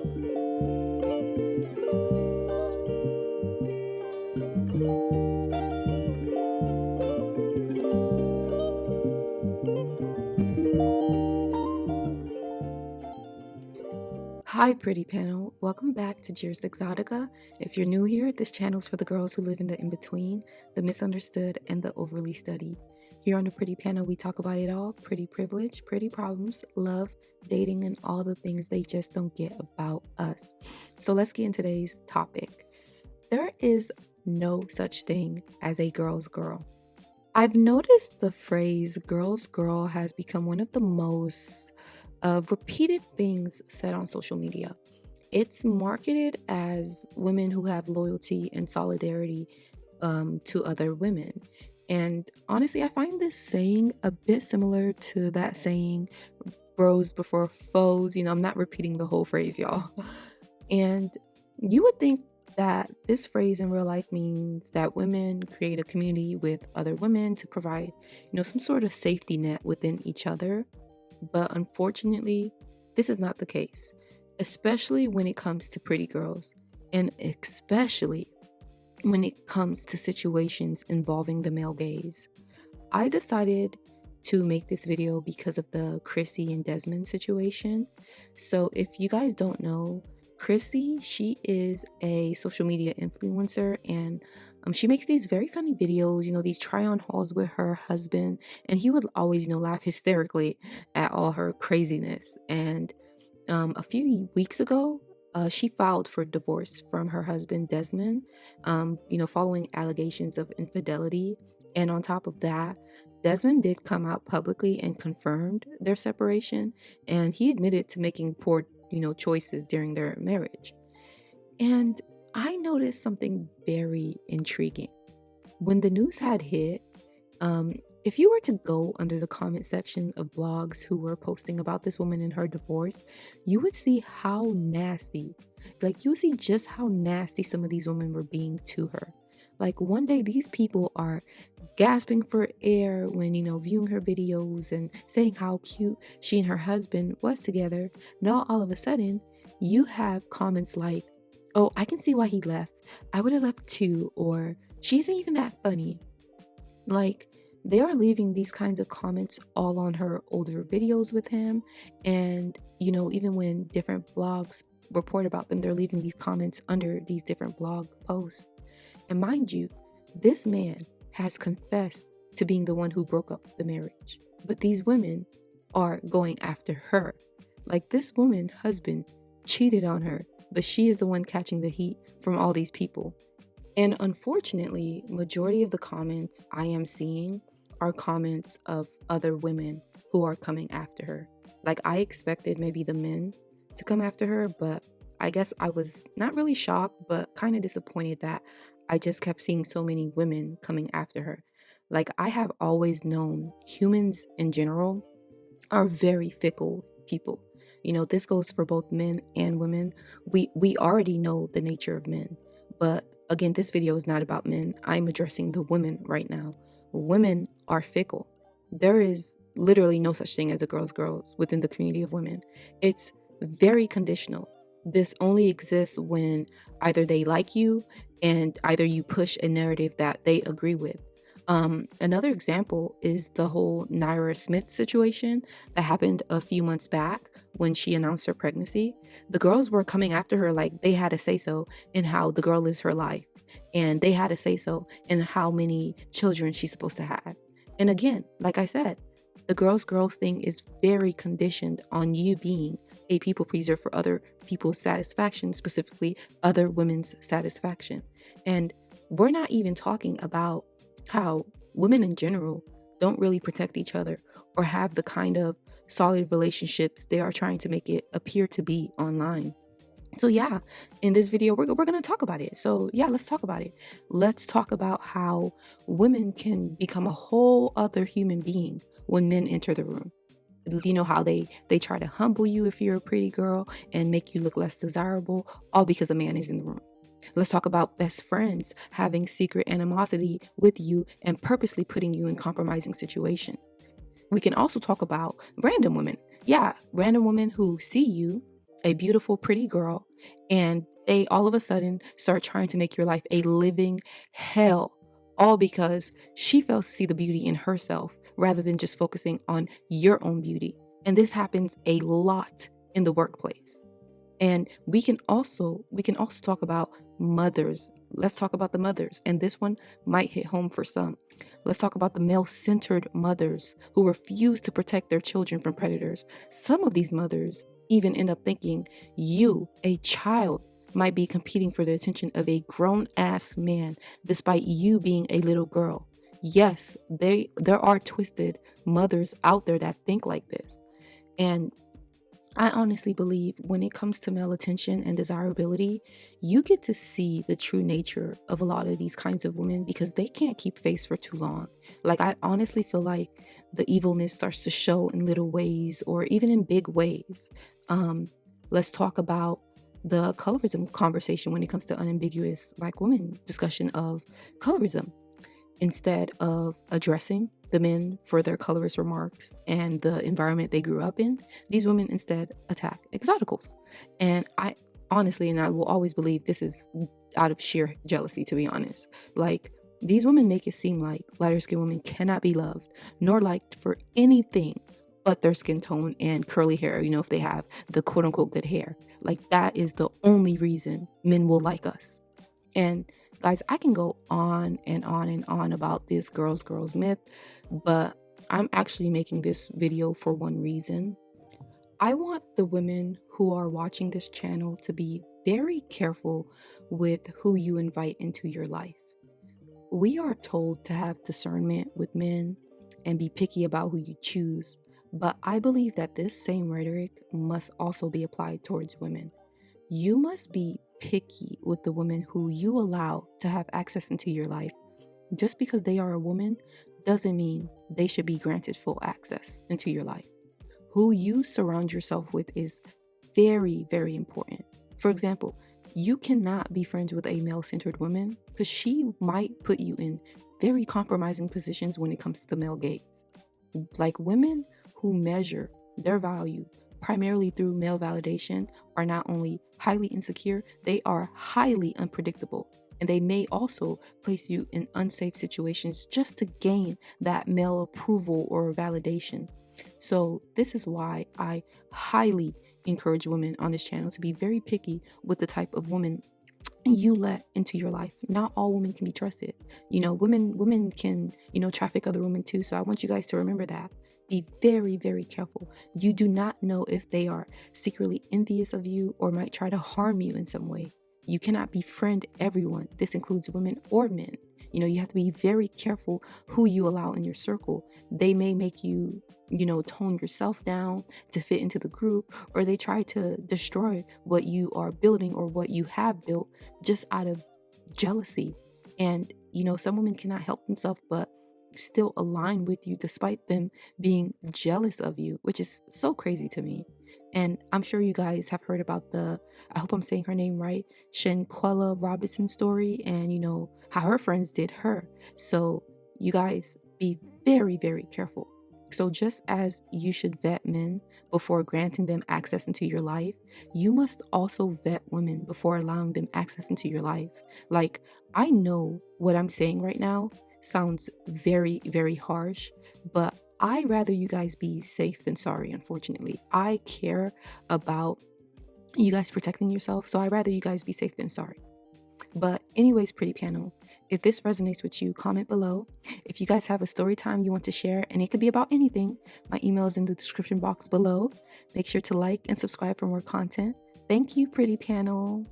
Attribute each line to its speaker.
Speaker 1: Hi, pretty panel. Welcome back to Cheers Exotica. If you're new here, this channel is for the girls who live in the in-between, the misunderstood, and the overly studied. Here on the pretty panel, we talk about it all: pretty privilege, pretty problems, love, dating, and all the things they just don't get about us. So let's get into today's topic. There is no such thing as a girl's girl. I've noticed the phrase girl's girl has become one of the most repeated things said on social media. It's marketed as women who have loyalty and solidarity to other women. And honestly, I find this saying a bit similar to that saying, bros before foes. I'm not repeating the whole phrase, y'all. And you would think that this phrase in real life means that women create a community with other women to provide, some sort of safety net within each other. But unfortunately, this is not the case, especially when it comes to pretty girls, and especially when it comes to situations involving the male gaze. I decided to make this video because of the Chrissy and Desmond situation. So if you guys don't know, Chrissy, she is a social media influencer, and she makes these very funny videos, these try-on hauls with her husband, and he would always, laugh hysterically at all her craziness. And a few weeks ago, she filed for divorce from her husband, Desmond, following allegations of infidelity. And on top of that, Desmond did come out publicly and confirmed their separation, and he admitted to making poor, choices during their marriage. And I noticed something very intriguing. When the news had hit, if you were to go under the comment section of blogs who were posting about this woman and her divorce, you would see how nasty, you would see just how nasty some of these women were being to her. Like one day these people are gasping for air when, viewing her videos and saying how cute she and her husband was together. Now all of a sudden you have comments like, oh, I can see why he left. I would have left too. Or she isn't even that funny. Like, they are leaving these kinds of comments all on her older videos with him. And, even when different blogs report about them, they're leaving these comments under these different blog posts. And mind you, this man has confessed to being the one who broke up the marriage. But these women are going after her. Like, this woman's husband cheated on her, but she is the one catching the heat from all these people. And unfortunately, majority of the comments I am seeing are comments of other women who are coming after her. Like, I expected maybe the men to come after her, but I guess I was not really shocked, but kind of disappointed that I just kept seeing so many women coming after her. Like, I have always known humans in general are very fickle people. This goes for both men and women. We already know the nature of men. But again, this video is not about men. I'm addressing the women right now. Women are fickle. There is literally no such thing as a girl's girls within the community of women. It's very conditional. This only exists when either they like you and either you push a narrative that they agree with. Another example is the whole Naira Smith situation that happened a few months back when she announced her pregnancy. The girls were coming after her like they had a say-so in how the girl lives her life. And they had a say-so in how many children she's supposed to have. And again, like I said, the girls thing is very conditioned on you being a people pleaser for other people's satisfaction, specifically other women's satisfaction. And we're not even talking about how women in general don't really protect each other or have the kind of solid relationships they are trying to make it appear to be online. So yeah, in this video, we're going to talk about it. So yeah, let's talk about it. Let's talk about how women can become a whole other human being when men enter the room. How they try to humble you if you're a pretty girl and make you look less desirable, all because a man is in the room. Let's talk about best friends having secret animosity with you and purposely putting you in compromising situations. We can also talk about random women. Yeah, random women who see you a beautiful, pretty girl, and they all of a sudden start trying to make your life a living hell, all because she fails to see the beauty in herself rather than just focusing on your own beauty. And this happens a lot in the workplace. And we can also talk about mothers. Let's talk about the mothers. And this one might hit home for some. Let's talk about the male-centered mothers who refuse to protect their children from predators. Some of these mothers even end up thinking you, a child, might be competing for the attention of a grown-ass man despite you being a little girl. Yes, there are twisted mothers out there that think like this. And I honestly believe when it comes to male attention and desirability, you get to see the true nature of a lot of these kinds of women because they can't keep face for too long. Like, I honestly feel like the evilness starts to show in little ways or even in big ways. Let's talk about the colorism conversation when it comes to unambiguous Black women discussion of colorism. Instead of addressing the men for their colorist remarks and the environment they grew up in, these women instead attack exoticals. And I honestly, and I will always believe this is out of sheer jealousy, to be honest. Like, these women make it seem like lighter skinned women cannot be loved nor liked for anything but their skin tone and curly hair, if they have the quote unquote good hair. Like, that is the only reason men will like us. And guys, I can go on and on and on about this girls myth, but I'm actually making this video for one reason. I want the women who are watching this channel to be very careful with who you invite into your life. We are told to have discernment with men and be picky about who you choose, but I believe that this same rhetoric must also be applied towards women. You must be picky with the women who you allow to have access into your life. Just because they are a woman doesn't mean they should be granted full access into your life. Who you surround yourself with is very, very important. For example, you cannot be friends with a male-centered woman because she might put you in very compromising positions when it comes to the male gaze. Like, women who measure their value primarily through male validation are not only highly insecure, they are highly unpredictable. And they may also place you in unsafe situations just to gain that male approval or validation. So this is why I highly encourage women on this channel to be very picky with the type of woman you let into your life. Not all women can be trusted. Women can, traffic other women too. So I want you guys to remember that. Be very, very careful. You do not know if they are secretly envious of you or might try to harm you in some way. You cannot befriend everyone. This includes women or men. You have to be very careful who you allow in your circle. They may make you, tone yourself down to fit into the group, or they try to destroy what you are building or what you have built just out of jealousy. And, some women cannot help themselves but still align with you despite them being jealous of you, which is so crazy to me. And I'm sure you guys have heard about I hope I'm saying her name right, Shanquella Robinson story, and how her friends did her. So you guys be very, very careful. So just as you should vet men before granting them access into your life, you must also vet women before allowing them access into your life. Like, I know what I'm saying right now sounds very, very harsh, but I'd rather you guys be safe than sorry, unfortunately. I care about you guys protecting yourself, so I'd rather you guys be safe than sorry. But anyways, pretty panel, if this resonates with you, comment below. If you guys have a story time you want to share, and it could be about anything, my email is in the description box below. Make sure to like and subscribe for more content. Thank you, pretty panel.